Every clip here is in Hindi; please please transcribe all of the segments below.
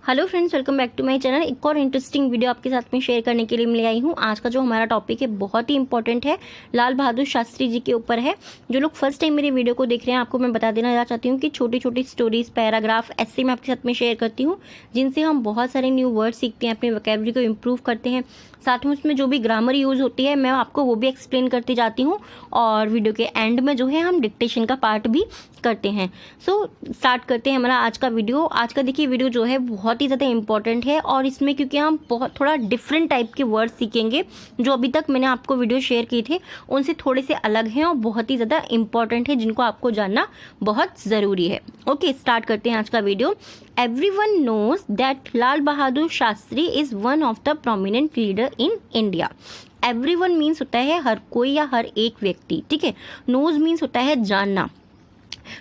Hello friends, welcome back to my channel. एक और इंटरेस्टिंग वीडियो आपके साथ में शेयर करने के लिए मैं ले आई हूँ। आज का जो हमारा टॉपिक है बहुत ही इंपॉर्टेंट है, लाल बहादुर शास्त्री जी के ऊपर है। जो लोग फर्स्ट टाइम मेरी वीडियो को देख रहे हैं, आपको मैं बता देना चाहती हूँ कि छोटी छोटी स्टोरीज, पैराग्राफ ऐसे मैं आपके साथ में शेयर करती हूँ, जिनसे हम बहुत सारे न्यू वर्ड सीखते हैं, अपने वोकैबुलरी को इम्प्रूव करते हैं। साथ में उसमें जो भी ग्रामर यूज़ होती है मैं आपको वो भी एक्सप्लेन करती जाती हूँ, और वीडियो के एंड में जो है हम डिक्टेशन का पार्ट भी करते हैं। सो स्टार्ट करते हैं हमारा आज का वीडियो। आज का देखिए वीडियो जो है बहुत ही ज़्यादा इंपॉर्टेंट है, और इसमें क्योंकि हम बहुत थोड़ा डिफरेंट टाइप के वर्ड सीखेंगे जो अभी तक मैंने आपको वीडियो शेयर किए थे उनसे थोड़े से अलग हैं और बहुत ही ज़्यादा इंपॉर्टेंट है, जिनको आपको जानना बहुत ज़रूरी है। ओके, स्टार्ट करते हैं आज का video. Everyone knows that Lal Bahadur Shastri is one of the prominent leader in India. Everyone means होता है हर कोई या हर एक व्यक्ति, ठीक है। नोज मीन्स होता है जानना,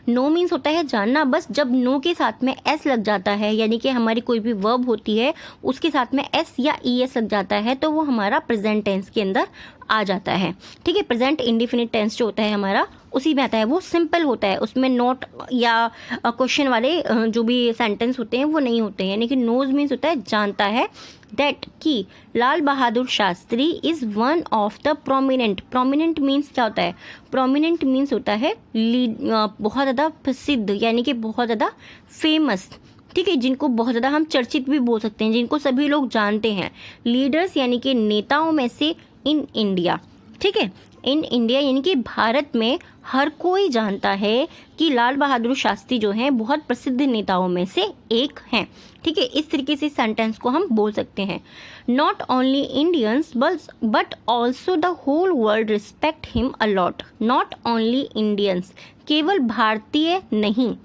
नो मीन्स होता है जानना। बस जब नो के साथ में एस लग जाता है, यानी कि हमारी कोई भी वर्ब होती है उसके साथ में एस या ई एस लग जाता है, तो वो हमारा प्रेजेंट टेंस के अंदर आ जाता है, ठीक है। प्रेजेंट इंडिफिनिट टेंस जो होता है हमारा उसी में आता है, वो सिंपल होता है, उसमें नोट या क्वेश्चन वाले जो भी सेंटेंस होते हैं वो नहीं होते हैं। यानी कि नोज मीन्स होता है जानता है, दैट कि Lal Bahadur Shastri is one of the prominent. Prominent means क्या होता है? प्रोमिनेंट मीन्स होता है बहुत ज़्यादा प्रसिद्ध, यानी कि बहुत ज़्यादा फेमस, ठीक है, जिनको बहुत ज़्यादा हम चर्चित भी बोल सकते हैं, जिनको सभी लोग जानते हैं। लीडर्स यानी कि नेताओं में से इन इंडिया, ठीक है, इन इंडिया यानी कि भारत में हर कोई जानता है कि लाल बहादुर शास्त्री जो हैं बहुत प्रसिद्ध नेताओं में से एक हैं, ठीक है। इस तरीके से सेंटेंस को हम बोल सकते हैं। Not only Indians but also the whole world respect him a lot. Not only Indians, केवल भारतीय नहीं,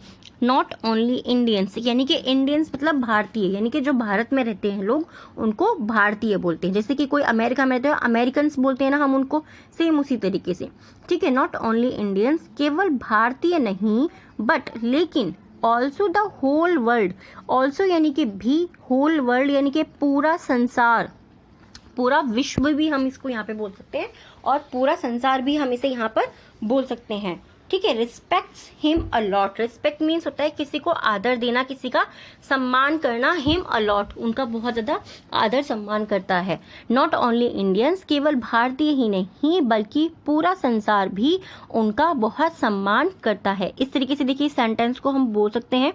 नॉट ओनली इंडियंस यानी कि इंडियंस मतलब भारतीय, यानी कि जो भारत में रहते हैं लोग उनको भारतीय बोलते हैं। जैसे कि कोई अमेरिका में रहते हैं, अमेरिकन्स बोलते हैं ना हम उनको, सेम उसी तरीके से, ठीक है। नॉट ओनली इंडियंस, केवल भारतीय नहीं, बट लेकिन also the whole world, also यानी कि भी, होल वर्ल्ड यानी कि पूरा संसार, पूरा विश्व भी हम इसको यहाँ पे बोल सकते हैं, और पूरा संसार भी हम इसे यहाँ पर बोल सकते हैं, ठीक है। Respects him a lot, respect means होता है किसी को आदर देना, किसी का सम्मान करना। हिम अलॉट, उनका बहुत ज़्यादा आदर सम्मान करता है। नॉट ओनली इंडियंस, केवल भारतीय ही नहीं बल्कि पूरा संसार भी उनका बहुत सम्मान करता है। इस तरीके से देखिए सेंटेंस को हम बोल सकते हैं।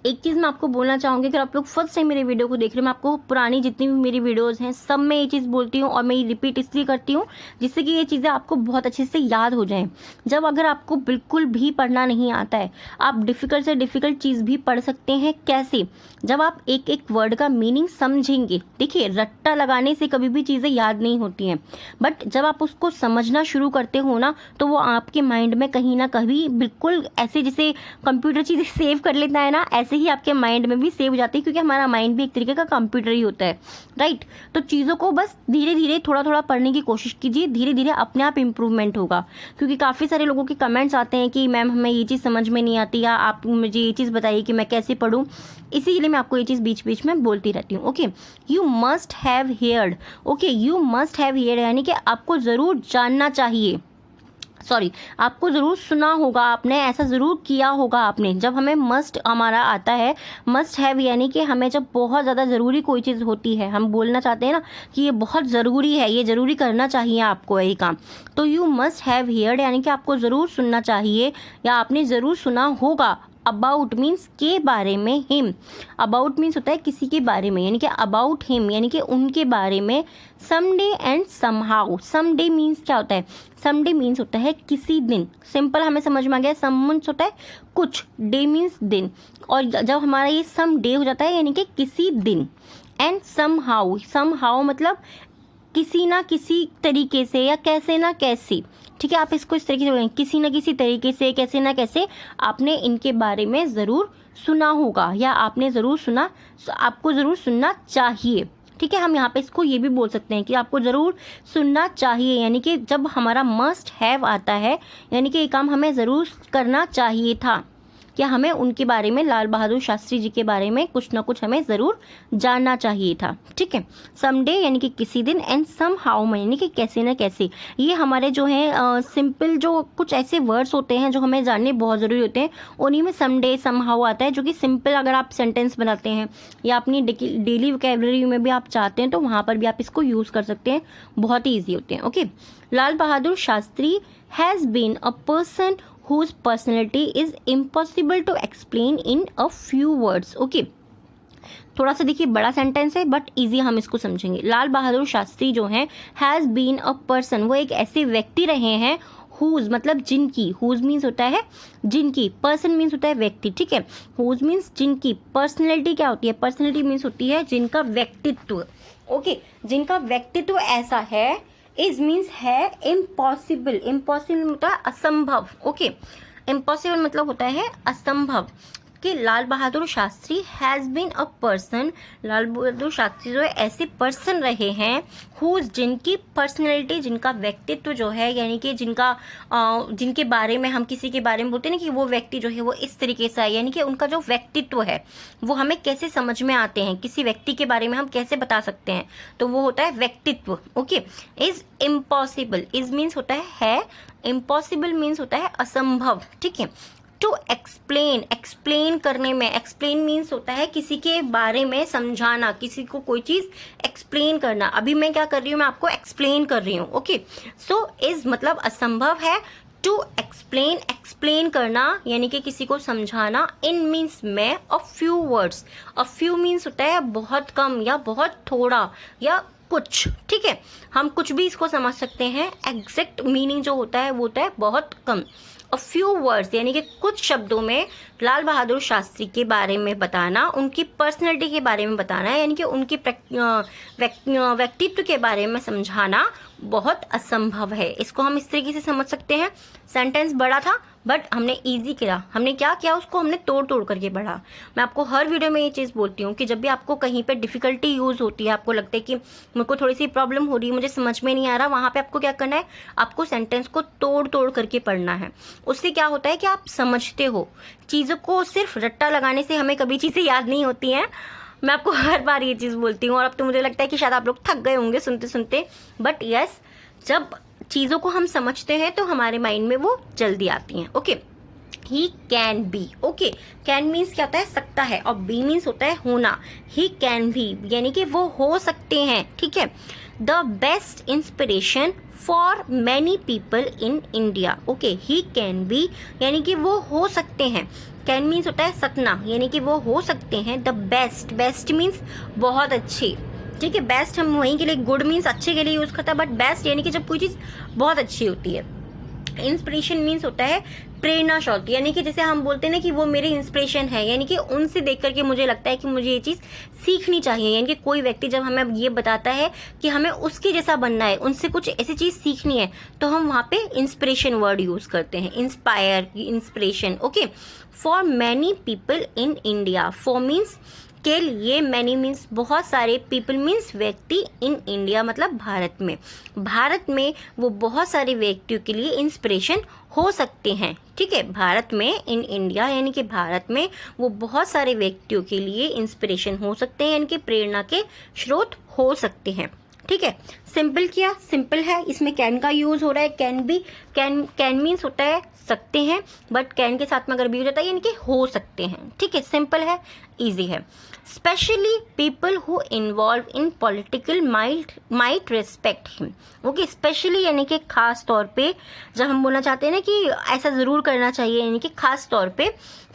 एक चीज़ मैं आपको बोलना चाहूँगी, अगर आप लोग फर्स्ट टाइम मेरे वीडियो को देख रहे हैं, मैं आपको पुरानी जितनी भी मेरी वीडियोस हैं सब में ये चीज़ बोलती हूँ, और मैं ये रिपीट इसलिए करती हूँ जिससे कि ये चीज़ें आपको बहुत अच्छे से याद हो जाएं। जब अगर आपको बिल्कुल भी पढ़ना नहीं आता है, आप डिफ़िकल्ट से डिफ़िकल्ट चीज़ भी पढ़ सकते हैं। कैसे? जब आप एक एक वर्ड का मीनिंग समझेंगे। देखिए, रट्टा लगाने से कभी भी चीज़ें याद नहीं होती हैं, बट जब आप उसको समझना शुरू करते हो ना, तो वो आपके माइंड में कहीं ना कहीं बिल्कुल ऐसे, जैसे कंप्यूटर चीज़ें सेव कर लेता है ना, ऐसे ही आपके माइंड में भी सेव हो जाती है, क्योंकि हमारा माइंड भी एक तरीके का कंप्यूटर ही होता है, राइट। तो चीज़ों को बस धीरे धीरे थोड़ा थोड़ा पढ़ने की कोशिश कीजिए, धीरे धीरे अपने आप इम्प्रूवमेंट होगा। क्योंकि काफ़ी सारे लोगों के कमेंट्स आते हैं कि मैम हमें ये चीज़ समझ में नहीं आती, या आप मुझे ये चीज़ बताइए कि मैं कैसे पढ़ूँ। इसीलिए मैं आपको ये चीज़ बीच बीच में बोलती रहती हूँ। Okay, you must have heard, okay, you must have heard यानी कि आपको ज़रूर जानना चाहिए, सॉरी, आपको ज़रूर सुना होगा, आपने ऐसा ज़रूर किया होगा आपने। जब हमें मस्ट हमारा आता है, मस्ट हैव यानी कि हमें जब बहुत ज़्यादा ज़रूरी कोई चीज़ होती है, हम बोलना चाहते हैं ना कि ये बहुत ज़रूरी है, ये ज़रूरी करना चाहिए आपको यही काम, तो यू मस्ट हैव हियर्ड यानी कि आपको ज़रूर सुनना चाहिए या आपने ज़रूर सुना होगा। अबाउट मीन्स के बारे में, हिम, अबाउट मीन्स होता है किसी के बारे में, यानी कि अबाउट हिम यानी कि उनके बारे में। Someday and somehow, someday means क्या होता है? समडे मीन्स होता है किसी दिन, सिंपल हमें समझ में आ गया। सम मीन्स होता है कुछ, डे मीन्स दिन, और जब हमारा ये सम डे हो जाता है यानी कि किसी दिन। एंड समहाउ, समहाउ मतलब किसी ना किसी तरीके से या कैसे ना कैसे, ठीक है। आप इसको इस तरीके से बोलेंगे, किसी ना किसी तरीके से, कैसे ना कैसे आपने इनके बारे में ज़रूर सुना होगा, या आपने ज़रूर सुना, आपको ज़रूर सुनना चाहिए, ठीक है। हम यहाँ पे इसको ये भी बोल सकते हैं कि आपको ज़रूर सुनना चाहिए, यानी कि जब हमारा मस्ट हैव आता है यानी कि ये काम हमें ज़रूर करना चाहिए था, कि हमें उनके बारे में, लाल बहादुर शास्त्री जी के बारे में कुछ ना कुछ हमें ज़रूर जानना चाहिए था। ठीक है, समडे यानी कि किसी दिन, एंड सम हाउ यानी कि कैसे ना कैसे। ये हमारे जो है सिंपल जो कुछ ऐसे वर्ड्स होते हैं जो हमें जानने बहुत ज़रूरी होते हैं, उन्हीं में समडे सम हाउ आता है, जो कि सिंपल अगर आप सेंटेंस बनाते हैं या अपनी डेली वोकैबुलरी में भी आप चाहते हैं तो वहाँ पर भी आप इसको यूज़ कर सकते हैं, बहुत ही ईजी होते हैं। Okay, Lal Bahadur Shastri has been a person whose personality is impossible to explain in a few words। Okay, थोड़ा सा देखिए बड़ा सेंटेंस है बट इजी हम इसको समझेंगे। लाल बहादुर शास्त्री जो हैं, हैज़ बीन अ पर्सन, वो एक ऐसे व्यक्ति रहे हैं, हुज मतलब जिनकी, हुज मीन्स होता है जिनकी, पर्सन मीन्स होता है व्यक्ति। ठीक है, हुज मीन्स जिनकी, पर्सनैलिटी क्या होती है, पर्सनैलिटी मीन्स होती है जिनका व्यक्तित्व। ओके, जिनका व्यक्तित्व ऐसा है, इज मीन्स है इम्पॉसिबल, इम्पॉसिबल होता है असंभव। ओके, इम्पॉसिबल मतलब होता है असंभव। कि Lal Bahadur Shastri has been a person, Lal Bahadur Shastri जो है ऐसे पर्सन रहे हैं, हुज जिनकी पर्सनैलिटी, जिनका व्यक्तित्व जो है, यानी कि जिनके बारे में हम किसी के बारे में बोलते हैं ना कि वो व्यक्ति जो है वो इस तरीके से है, यानी कि उनका जो व्यक्तित्व है वो हमें कैसे समझ में आते हैं, किसी व्यक्ति के बारे में हम कैसे बता सकते हैं, तो वो होता है व्यक्तित्व। Okay, is impossible, is means होता है, इम्पॉसिबल मीन्स होता है असंभव। ठीक है, टू एक्सप्लेन, एक्सप्लेन करने में, एक्सप्लेन मीन्स होता है किसी के बारे में समझाना, किसी को कोई चीज़ एक्सप्लेन करना। अभी मैं क्या कर रही हूँ, मैं आपको एक्सप्लेन कर रही हूँ। ओके, सो इज मतलब असंभव है, टू एक्सप्लेन, एक्सप्लेन करना यानी कि किसी को समझाना, इन मीन्स में, a few words, a few means होता है बहुत कम या बहुत थोड़ा या कुछ। ठीक है, हम कुछ भी इसको समझ सकते हैं, एग्जैक्ट मीनिंग जो होता है वो होता है बहुत कम। अ फ्यू वर्ड्स यानी कि कुछ शब्दों में लाल बहादुर शास्त्री के बारे में बताना, उनकी पर्सनैलिटी के बारे में बताना, यानी कि उनके व्यक्तित्व के बारे में समझाना बहुत असंभव है। इसको हम इस तरीके से समझ सकते हैं, सेंटेंस बड़ा था बट हमने इजी किया, हमने क्या किया, उसको हमने तोड़ तोड़ करके पढ़ा। मैं आपको हर वीडियो में ये चीज़ बोलती हूँ कि जब भी आपको कहीं पे डिफ़िकल्टी यूज़ होती है, आपको लगता है कि मेरे को थोड़ी सी प्रॉब्लम हो रही है, मुझे समझ में नहीं आ रहा, वहाँ पे आपको क्या करना है, आपको सेंटेंस को तोड़ तोड़ करके पढ़ना है। उससे क्या होता है कि आप समझते हो चीज़ों को। सिर्फ रट्टा लगाने से हमें कभी चीज़ें याद नहीं होती हैं, मैं आपको हर बार ये चीज़ बोलती हूँ। और अब तो मुझे लगता है कि शायद आप लोग थक गए होंगे सुनते सुनते, बट यस, जब चीज़ों को हम समझते हैं तो हमारे माइंड में वो जल्दी आती हैं। Okay, he can be. Okay, can means क्या होता है, सकता है, और बी मीन्स होता है होना। ही कैन बी यानी कि वो हो सकते हैं। ठीक है, the best inspiration for many people in India. Okay, he can be यानी कि वो हो सकते हैं, कैन मीन्स होता है सकना, यानी कि वो हो सकते हैं। द बेस्ट, बेस्ट मीन्स बहुत अच्छे। ठीक है, बेस्ट हम वहीं के लिए, गुड मीन्स अच्छे के लिए यूज़ करता है, बट बेस्ट यानी कि जब कोई चीज़ बहुत अच्छी होती है। इंस्पिरेशन मीन्स होता है प्रेरणा शक्ति, यानी कि जैसे हम बोलते हैं ना कि वो मेरे इंस्पिरेशन है, यानी कि उनसे देख करके मुझे लगता है कि मुझे ये चीज़ सीखनी चाहिए। यानी कि कोई व्यक्ति जब हमें ये बताता है कि हमें उसके जैसा बनना है, उनसे कुछ ऐसी चीज़ सीखनी है, तो हम वहाँ पे इंस्पिरेशन वर्ड यूज़ करते हैं, inspire, inspiration. Okay, for many people in India, for means के लिए, मैनी मीन्स बहुत सारे, पीपल मीन्स व्यक्ति, इन इंडिया मतलब भारत में, भारत में वो बहुत सारे व्यक्तियों के लिए इंस्पिरेशन हो सकते हैं। ठीक है, भारत में, इन इंडिया यानी कि भारत में वो बहुत सारे व्यक्तियों के लिए इंस्पिरेशन हो सकते हैं, यानी कि प्रेरणा के स्रोत हो सकते हैं। ठीक है, सिंपल किया, सिंपल है, इसमें कैन का यूज़ हो रहा है, कैन भी, कैन मीन्स होता है सकते हैं, बट कैन के साथ में अगर भी हो जाता है यानी कि हो सकते हैं। ठीक है, सिंपल है, इजी है। Specially people who involve in political might respect him. Okay, specially यानी कि खास तौर पे, जब हम बोलना चाहते हैं ना कि ऐसा ज़रूर करना चाहिए, यानी कि खास तौर पे,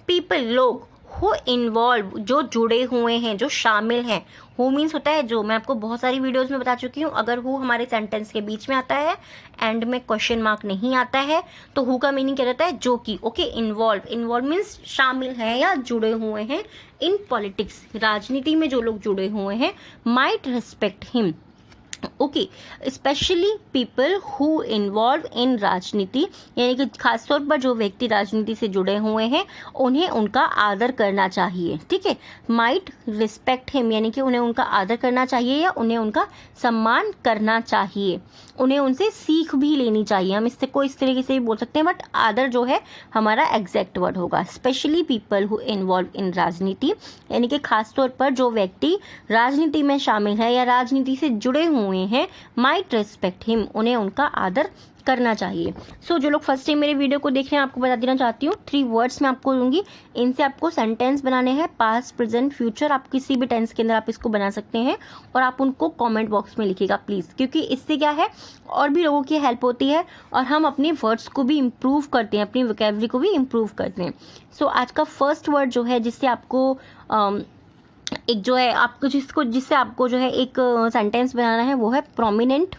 पीपल लोग, हु इन्वॉल्व जो जुड़े हुए हैं, जो शामिल हैं। हु मीन्स होता है जो, मैं आपको बहुत सारी वीडियोस में बता चुकी हूँ, अगर हु हमारे सेंटेंस के बीच में आता है, एंड में क्वेश्चन मार्क नहीं आता है, तो हु का मीनिंग क्या रहता है, जो कि। ओके, इन्वॉल्व, इन्वॉल्व मीन्स शामिल हैं या जुड़े हुए हैं, इन पॉलिटिक्स राजनीति में जो लोग जुड़े हुए हैं, might respect him okay, specially people who involve in राजनीति, यानी कि खासतौर पर जो व्यक्ति राजनीति से जुड़े हुए हैं उन्हें उनका आदर करना चाहिए, ठीक है। माइट रिस्पेक्ट हिम, यानी कि उन्हें उनका आदर करना चाहिए या उन्हें उनका सम्मान करना चाहिए, उन्हें उनसे सीख भी लेनी चाहिए। हम इससे को इस तरीके से भी बोल सकते हैं, बट आदर जो है हमारा एग्जैक्ट वर्ड होगा। Specially people who involve in राजनीति, यानी कि खासतौर पर जो व्यक्ति राजनीति में शामिल है या राजनीति से जुड़े हुए हैं, माइट रेस्पेक्ट हिम, उन्हें उनका आदर करना चाहिए। सो जो लोग फर्स्ट टाइम मेरे वीडियो को देख रहे हैं, आपको बता देना चाहती हूँ 3 वर्ड्स मैं आपको दूंगी, इनसे आपको सेंटेंस बनाने हैं, पास्ट, प्रेजेंट, फ्यूचर, आप किसी भी टेंस के अंदर आप इसको बना सकते हैं और आप उनको कमेंट बॉक्स में लिखिएगा प्लीज़, क्योंकि इससे क्या है और भी लोगों की हेल्प होती है और हम अपने वर्ड्स को भी इम्प्रूव करते हैं, अपनी वोकैबुलरी को भी इम्प्रूव करते हैं। सो आज का फर्स्ट वर्ड जो है जिससे आपको एक जो है आपको जिससे आपको जो है एक सेंटेंस बनाना है वो है प्रोमिनेंट,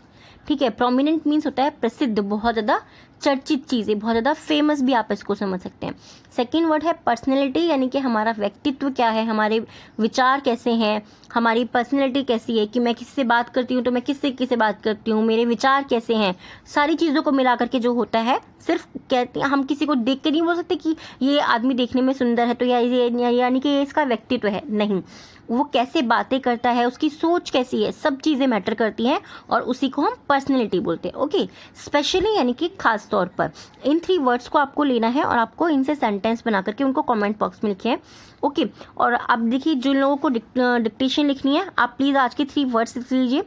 ठीक है। प्रोमिनेंट मीन्स होता है प्रसिद्ध, बहुत ज़्यादा चर्चित चीज़ें, बहुत ज़्यादा फेमस भी आप इसको समझ सकते हैं। सेकंड वर्ड है पर्सनैलिटी, यानी कि हमारा व्यक्तित्व क्या है, हमारे विचार कैसे हैं, हमारी पर्सनैलिटी कैसी है, कि मैं किससे बात करती हूँ तो मैं किससे बात करती हूँ, मेरे विचार कैसे हैं, सारी चीज़ों को मिला करके जो होता है। सिर्फ कहते हैं, हम किसी को देख के नहीं बोल सकते कि ये आदमी देखने में सुंदर है तो यानी कि ये इसका व्यक्तित्व है, नहीं, वो कैसे बातें करता है, उसकी सोच कैसी है, सब चीज़ें मैटर करती हैं और उसी को हम पर्सनैलिटी बोलते हैं। ओके, स्पेशली यानी कि खास तौर पर, इन 3 वर्ड्स को आपको लेना है और आपको इनसे सेंटेंस बना करके उनको कमेंट बॉक्स में लिखिए। ओके, और अब देखिए जिन लोगों को डिक्टेशन लिखनी है, आप प्लीज़ आज के 3 वर्ड्स लिख लीजिए।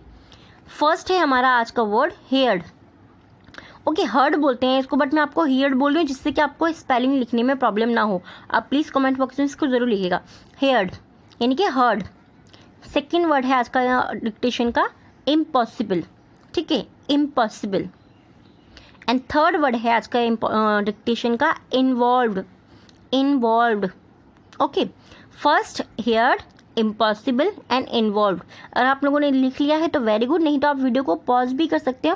फर्स्ट है हमारा आज का वर्ड हेयर्ड। ओके, हर्ड बोलते हैं इसको, बट मैं आपको हियर्ड बोल रही हूँ जिससे कि आपको स्पेलिंग लिखने में प्रॉब्लम ना हो। आप प्लीज़ कमेंट बॉक्स में इसको ज़रूर लिखिएगा, हेयर्ड यानी कि हर्ड। सेकेंड वर्ड है आज का डिक्टेशन का इम्पॉसिबल, ठीक है, इम्पॉसिबल। एंड थर्ड वर्ड है आज का डिक्टेशन का involved, involved. Okay, first heard, impossible and involved. अगर आप लोगों ने लिख लिया है तो वेरी गुड, नहीं तो आप वीडियो को पॉज भी कर सकते हैं।